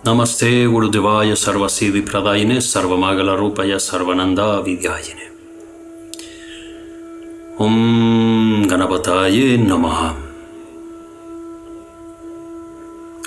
Namaste Gurudevaya Sarvasiddhi Pradayine Sarvamagala Rupaya Sarvananda Vidyayine. Om Ganapataye Namaha.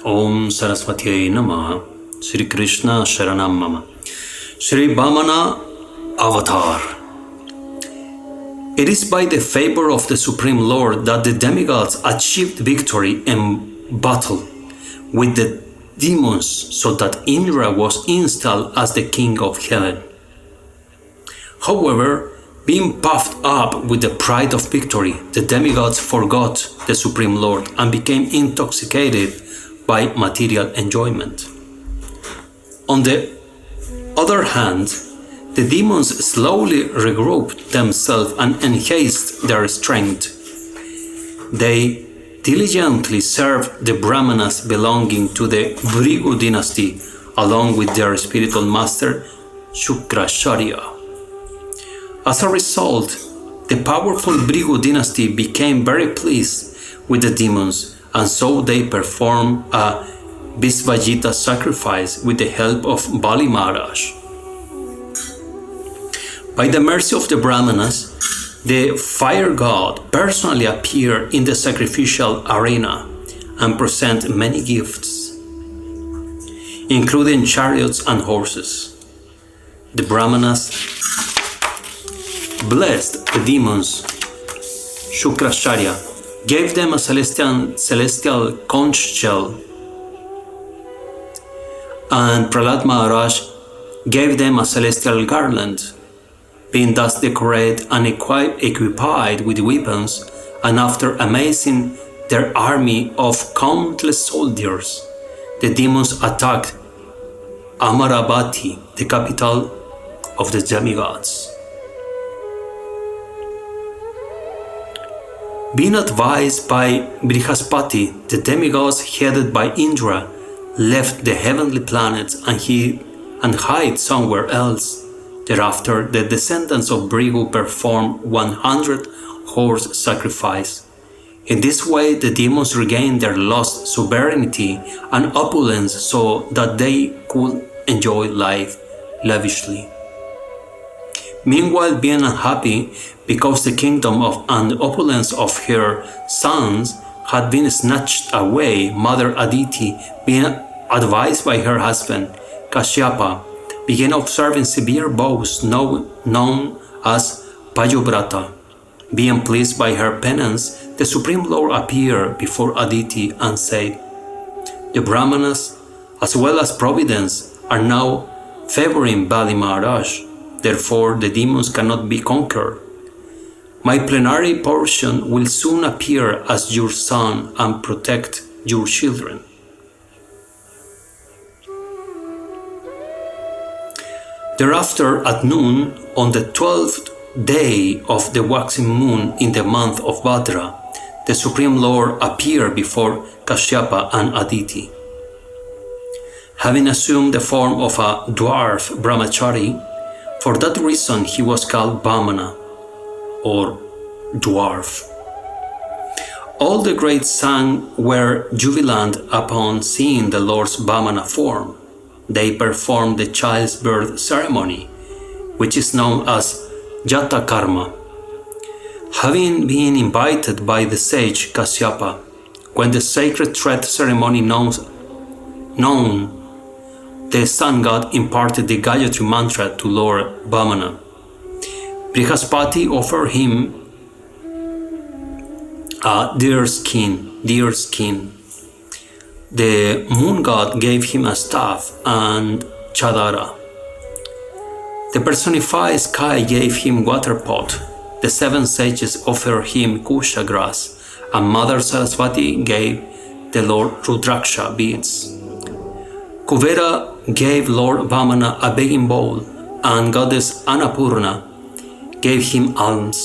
Om Saraswatiye Namaha. Sri Krishna Sharanam Mama. Sri Vamana Avatar. It is by the favor of the Supreme Lord that the demigods achieved victory in battle with the demons, so that Indra was installed as the king of heaven. However, being puffed up with the pride of victory, the demigods forgot the Supreme Lord and became intoxicated by material enjoyment. On the other hand, the demons slowly regrouped themselves and enhanced their strength. They diligently served the Brahmanas belonging to the Bhrigu dynasty along with their spiritual master Shukracharya. As a result, the powerful Bhrigu dynasty became very pleased with the demons, and so they performed a Visvajita sacrifice with the help of Bali Maharaj. By the mercy of the Brahmanas, the fire god personally appeared in the sacrificial arena and presented many gifts, including chariots and horses. The Brahmanas blessed the demons. Shukracharya gave them a celestial conch shell, and Prahlad Maharaj gave them a celestial garland. Being thus decorated and equipped with weapons, and after amazing their army of countless soldiers, the demons attacked Amaravati, the capital of the demigods. Being advised by Brihaspati, the demigods headed by Indra left the heavenly planets and hid somewhere else. Thereafter, the descendants of Bhrigu performed 100 horse sacrifice. In this way, the demons regained their lost sovereignty and opulence so that they could enjoy life lavishly. Meanwhile, being unhappy because the kingdom and opulence of her sons had been snatched away, Mother Aditi, being advised by her husband, Kashyapa, began observing severe vows known as Payovrata. Being pleased by her penance, the Supreme Lord appeared before Aditi and said, "The Brahmanas, as well as Providence, are now favoring Bali Maharaj. Therefore, the demons cannot be conquered. My plenary portion will soon appear as your son and protect your children." Thereafter, at noon, on the 12th day of the waxing moon in the month of Bhadra, the Supreme Lord appeared before Kashyapa and Aditi. Having assumed the form of a dwarf brahmachari, for that reason he was called Vamana, or dwarf. All the great saints were jubilant upon seeing the Lord's Vamana form. They performed the child's birth ceremony, which is known as Jata Karma. Having been invited by the sage Kashyapa, when the sacred thread ceremony known, the sun god imparted the Gayatri mantra to Lord Vamana. Brihaspati offered him a deer skin. The moon god gave him a staff and chadara. The personified sky gave him water pot. The 7 sages offered him kusha grass, and Mother Saraswati gave the Lord Rudraksha beads. Kuvera gave Lord Vamana a begging bowl, and Goddess Annapurna gave him alms.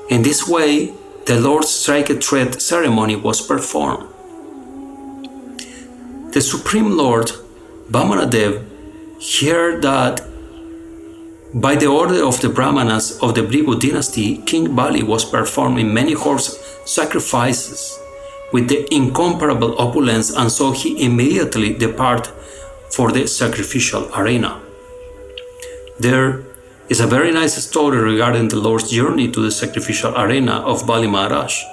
In this way, the Lord's sacred thread ceremony was performed. The Supreme Lord, Vamanadev, heard that by the order of the Brahmanas of the Bhrigu dynasty, King Bali was performing many horse sacrifices with the incomparable opulence, and so he immediately departed for the sacrificial arena. There is a very nice story regarding the Lord's journey to the sacrificial arena of Bali Maharaj.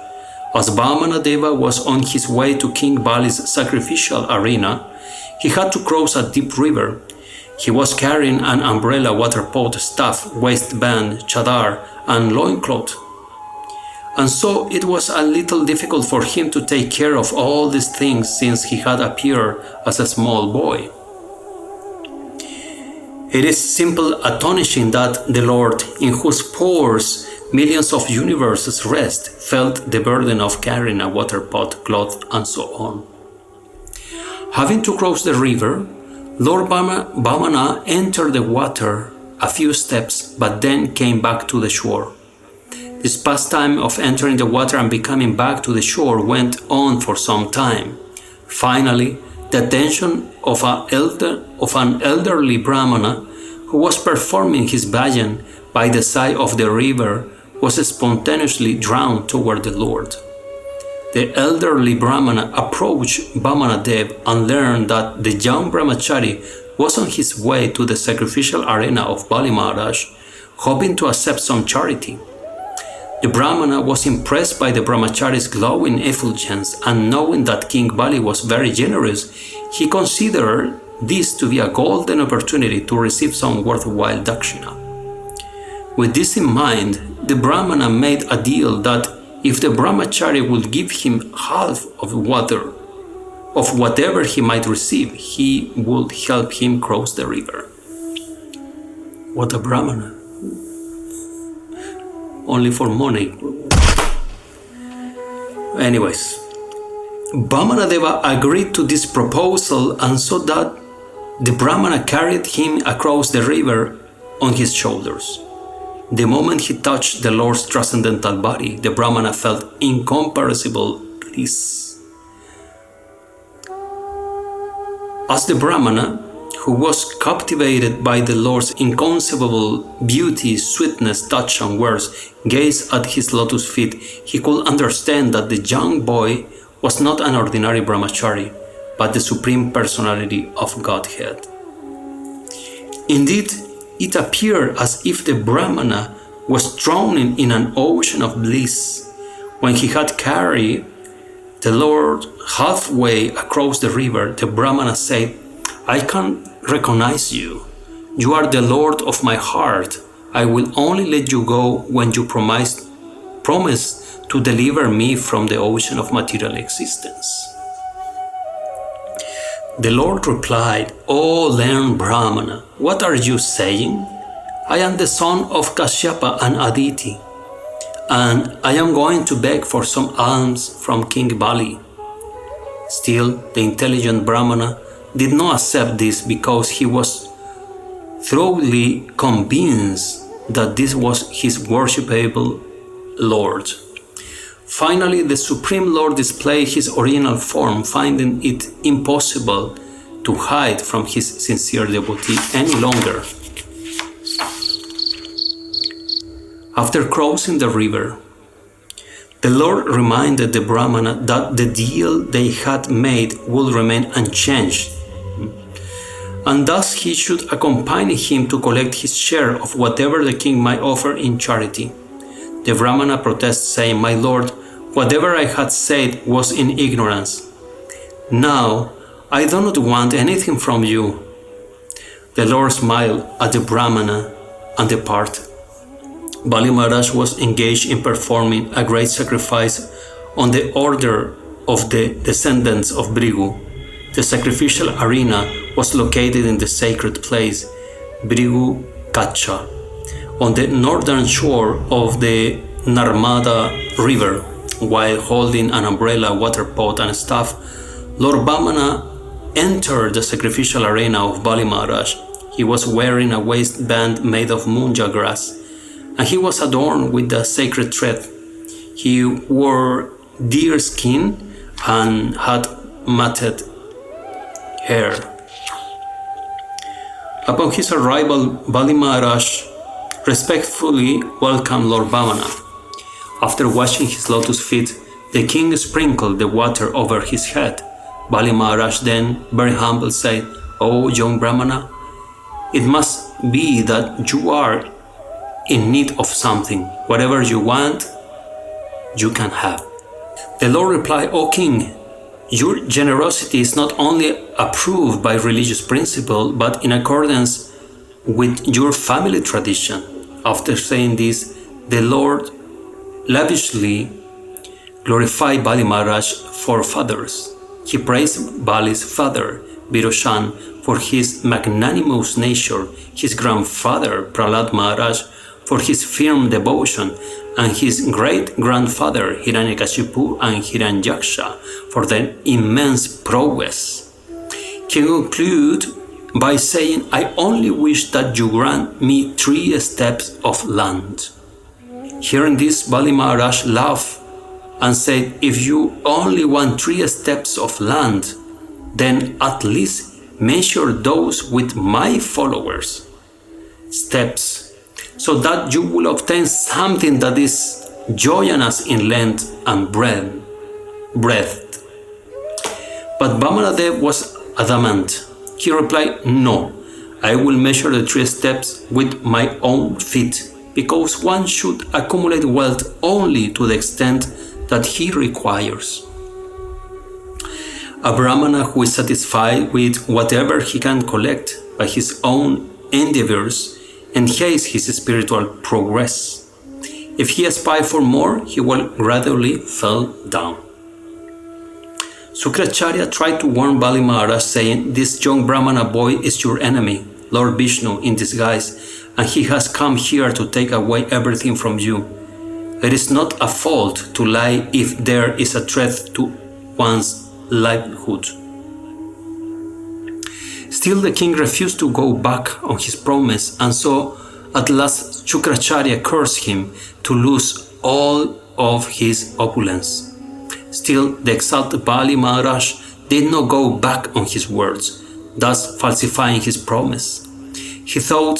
As Vamana Deva was on his way to King Bali's sacrificial arena, he had to cross a deep river. He was carrying an umbrella, water pot, staff, waistband, chadar, and loincloth. And so it was a little difficult for him to take care of all these things since he had appeared as a small boy. It is simply astonishing that the Lord, in whose pores millions of universes rest, felt the burden of carrying a water pot, cloth, and so on. Having to cross the river, Lord Vamana entered the water a few steps, but then came back to the shore. This pastime of entering the water and becoming back to the shore went on for some time. Finally, the attention of an elderly Brahmana who was performing his bhajan by the side of the river was spontaneously drawn toward the Lord. The elderly Brahmana approached Vamana Dev and learned that the young brahmachari was on his way to the sacrificial arena of Bali Maharaj, hoping to accept some charity. The Brahmana was impressed by the brahmachari's glowing effulgence, and knowing that King Bali was very generous, he considered this to be a golden opportunity to receive some worthwhile dakshina. With this in mind, the Brahmana made a deal that if the brahmachari would give him half of whatever he might receive, he would help him cross the river. What a Brahmana! Only for money. Anyways, Vamana Deva agreed to this proposal, and so that the Brahmana carried him across the river on his shoulders. The moment he touched the Lord's transcendental body, the Brahmana felt incomparable bliss. As the Brahmana, who was captivated by the Lord's inconceivable beauty, sweetness, touch, and words, gazed at his lotus feet, he could understand that the young boy was not an ordinary brahmachari, but the Supreme Personality of Godhead. Indeed, it appeared as if the Brahmana was drowning in an ocean of bliss. When he had carried the Lord halfway across the river, the Brahmana said, "I can recognize you. You are the Lord of my heart. I will only let you go when you promise to deliver me from the ocean of material existence." The Lord replied, "O learned Brahmana, what are you saying? I am the son of Kashyapa and Aditi, and I am going to beg for some alms from King Bali." Still, the intelligent Brahmana did not accept this because he was thoroughly convinced that this was his worshipable Lord. Finally, the Supreme Lord displayed his original form, finding it impossible to hide from his sincere devotee any longer. After crossing the river, the Lord reminded the Brahmana that the deal they had made would remain unchanged, and thus he should accompany him to collect his share of whatever the king might offer in charity. The Brahmana protested, saying, "My lord, whatever I had said was in ignorance. Now, I do not want anything from you." The Lord smiled at the Brahmana and departed. Bali Maharaj was engaged in performing a great sacrifice on the order of the descendants of Bhrigu. The sacrificial arena was located in the sacred place, Bhrigu Kacha, on the northern shore of the Narmada River. While holding an umbrella, water pot, and staff, Lord Vamana entered the sacrificial arena of Bali Maharaj. He was wearing a waistband made of munja grass, and he was adorned with the sacred thread. He wore deer skin and had matted hair. Upon his arrival, Bali Maharaj respectfully welcomed Lord Vamana. After washing his lotus feet, the king sprinkled the water over his head. Bali Maharaj then, very humble, said, O young Brahmana, it must be that you are in need of something. Whatever you want, you can have. The Lord replied, O king, your generosity is not only approved by religious principle, but in accordance with your family tradition. After saying this, the Lord lavishly glorified Bali Maharaj's forefathers. He praised Bali's father, Viroshan, for his magnanimous nature, his grandfather, Prahlad Maharaj, for his firm devotion, and his great-grandfather, Hiranyakashipu and Hiranyaksha, for their immense prowess. He concluded by saying, I only wish that you grant me 3 steps of land. Hearing this, Bali Maharaj laughed and said, if you only want 3 steps of land, then at least measure those with my followers' steps, so that you will obtain something that is joyous in length and breadth. But Vamana Dev was adamant. He replied, no, I will measure the 3 steps with my own feet, because one should accumulate wealth only to the extent that he requires. A Brahmana who is satisfied with whatever he can collect by his own endeavors enhances his spiritual progress. If he aspires for more, he will gradually fall down. Sukracharya tried to warn Bali Maharaj, saying, this young Brahmana boy is your enemy, Lord Vishnu in disguise, and he has come here to take away everything from you. It is not a fault to lie if there is a threat to one's livelihood. Still, the king refused to go back on his promise, and so at last Shukracharya cursed him to lose all of his opulence. Still, the exalted Bali Maharaj did not go back on his words, thus falsifying his promise. He thought,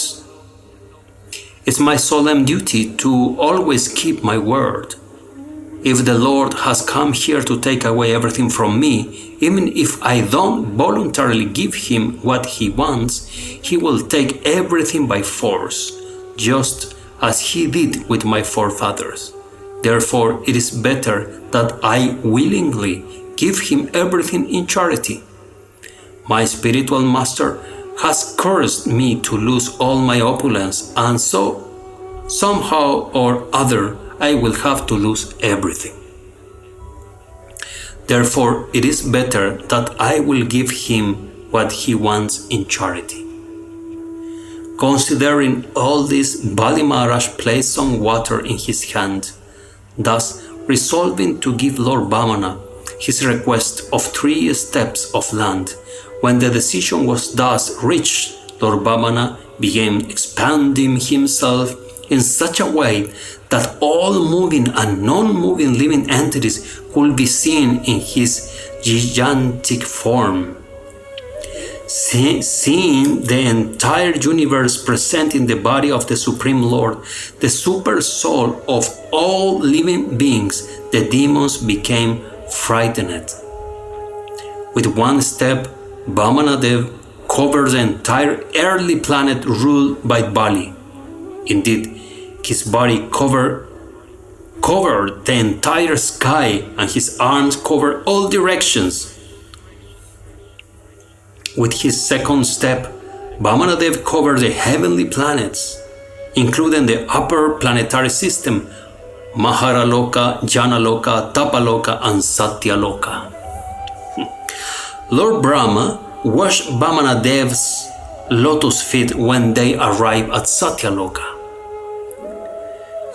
it's my solemn duty to always keep my word. If the Lord has come here to take away everything from me, even if I don't voluntarily give him what he wants, he will take everything by force, just as he did with my forefathers. Therefore, it is better that I willingly give him everything in charity. My spiritual master has cursed me to lose all my opulence, and so, somehow or other, I will have to lose everything. Therefore, it is better that I will give him what he wants in charity. Considering all this, Bali Maharaj placed some water in his hand, thus resolving to give Lord Vamana his request of 3 steps of land. When the decision was thus reached, Lord Vamana began expanding himself in such a way that all moving and non-moving living entities could be seen in his gigantic form. Seeing the entire universe present in the body of the Supreme Lord, the super soul of all living beings, the demons became frightened. With one step, Vamana Dev covered the entire earthly planet ruled by Bali. Indeed, his body covered the entire sky, and his arms covered all directions. With his second step, Vamana Dev covered the heavenly planets, including the upper planetary system, Maharaloka, Janaloka, Tapaloka, and Satyaloka. Lord Brahma washed Vamana Dev's lotus feet when they arrived at Satyaloka,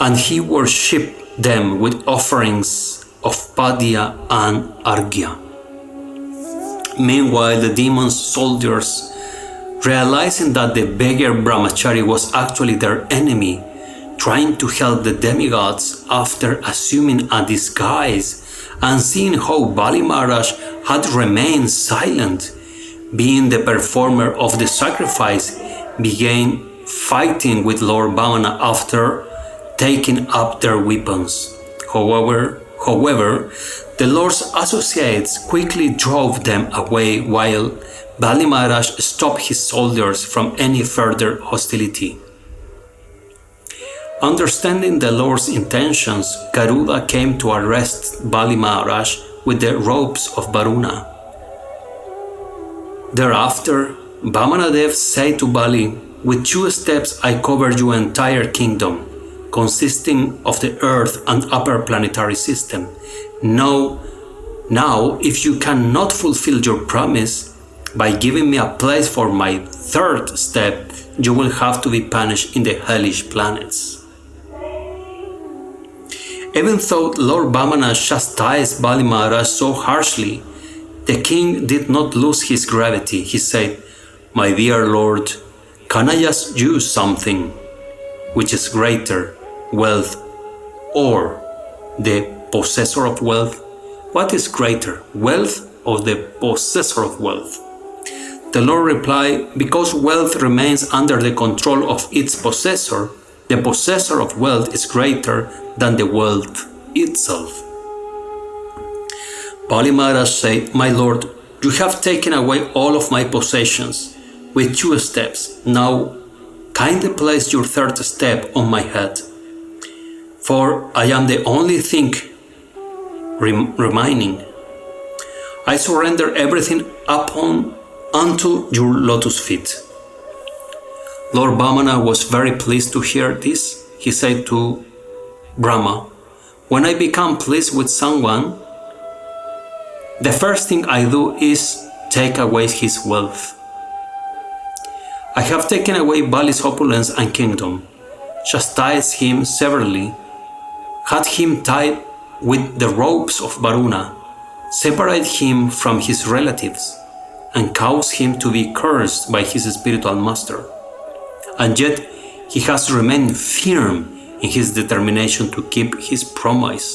and he worshipped them with offerings of Padya and Arghya. Meanwhile, the demon soldiers, realizing that the beggar brahmachari was actually their enemy, trying to help the demigods after assuming a disguise and seeing how Bali Maharaj had remained silent, being the performer of the sacrifice, began fighting with Lord Vamana after taking up their weapons. However, The Lord's associates quickly drove them away while Bali Maharaj stopped his soldiers from any further hostility. Understanding the Lord's intentions, Garuda came to arrest Bali Maharaj with the ropes of Varuna. Thereafter, Vamana said to Bali, "With 2 steps I cover your entire kingdom, consisting of the earth and upper planetary system. Now, if you cannot fulfill your promise by giving me a place for my 3rd step, you will have to be punished in the hellish planets." Even though Lord Vamana chastised Bali Maharaj so harshly, the king did not lose his gravity. He said, "My dear Lord, can I ask you something which is greater, wealth or the possessor of wealth? What is greater, wealth or the possessor of wealth?" The Lord replied, "Because wealth remains under the control of its possessor, the possessor of wealth is greater than the wealth itself." Bali Maharaj said, "My Lord, you have taken away all of my possessions with 2 steps. Now, kindly place your 3rd step on my head, for I am the only thing remaining. I surrender everything unto your lotus feet." Lord Vamana was very pleased to hear this. He said to Brahma, "When I become pleased with someone, the first thing I do is take away his wealth. I have taken away Bali's opulence and kingdom, chastised him severely, had him tied with the ropes of Varuna, separated him from his relatives, and caused him to be cursed by his spiritual master. And yet he has remained firm in his determination to keep his promise.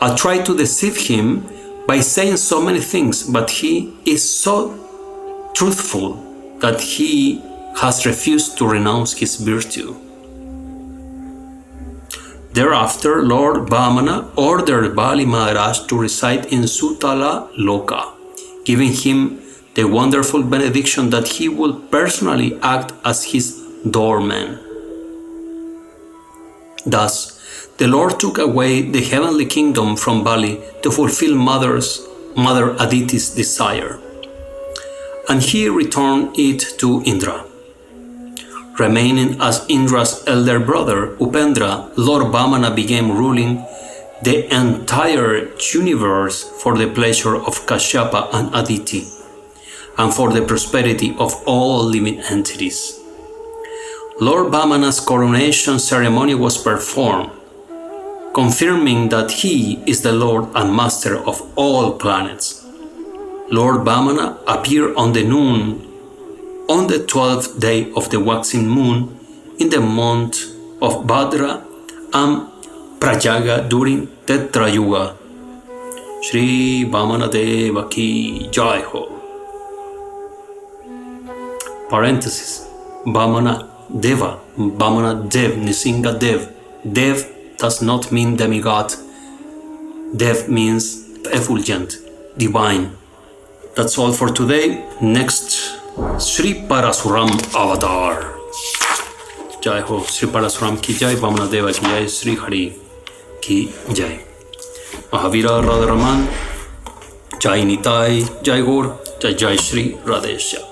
I tried to deceive him by saying so many things, but he is so truthful that he has refused to renounce his virtue." Thereafter, Lord Vamana ordered Bali Maharaj to reside in Sutala Loka, giving him the wonderful benediction that he will personally act as his doorman. Thus, the Lord took away the heavenly kingdom from Bali to fulfill Mother Aditi's desire, and he returned it to Indra. Remaining as Indra's elder brother, Upendra, Lord Vamana began ruling the entire universe for the pleasure of Kashyapa and Aditi, and for the prosperity of all living entities. Lord Vamana's coronation ceremony was performed, confirming that he is the Lord and Master of all planets. Lord Vamana appeared on the noon on the 12th day of the waxing moon in the month of Bhadra and Prayaga during Tetra Yuga. Shri Vamana Deva ki Jai Ho. Parenthesis. Vamana Deva, Vamana Dev, Nisinga Dev. Dev does not mean demigod. Dev means effulgent, divine. That's all for today. Next, Sri Parasuram Avatar. Jai Ho. Sri Parasuram ki Jai, Vamana Deva ki Jai, Sri Hari ki Jai. Mahavira Radharaman, Jai Nitai, Jai Gaur, Jai Jai Sri Radheshyam.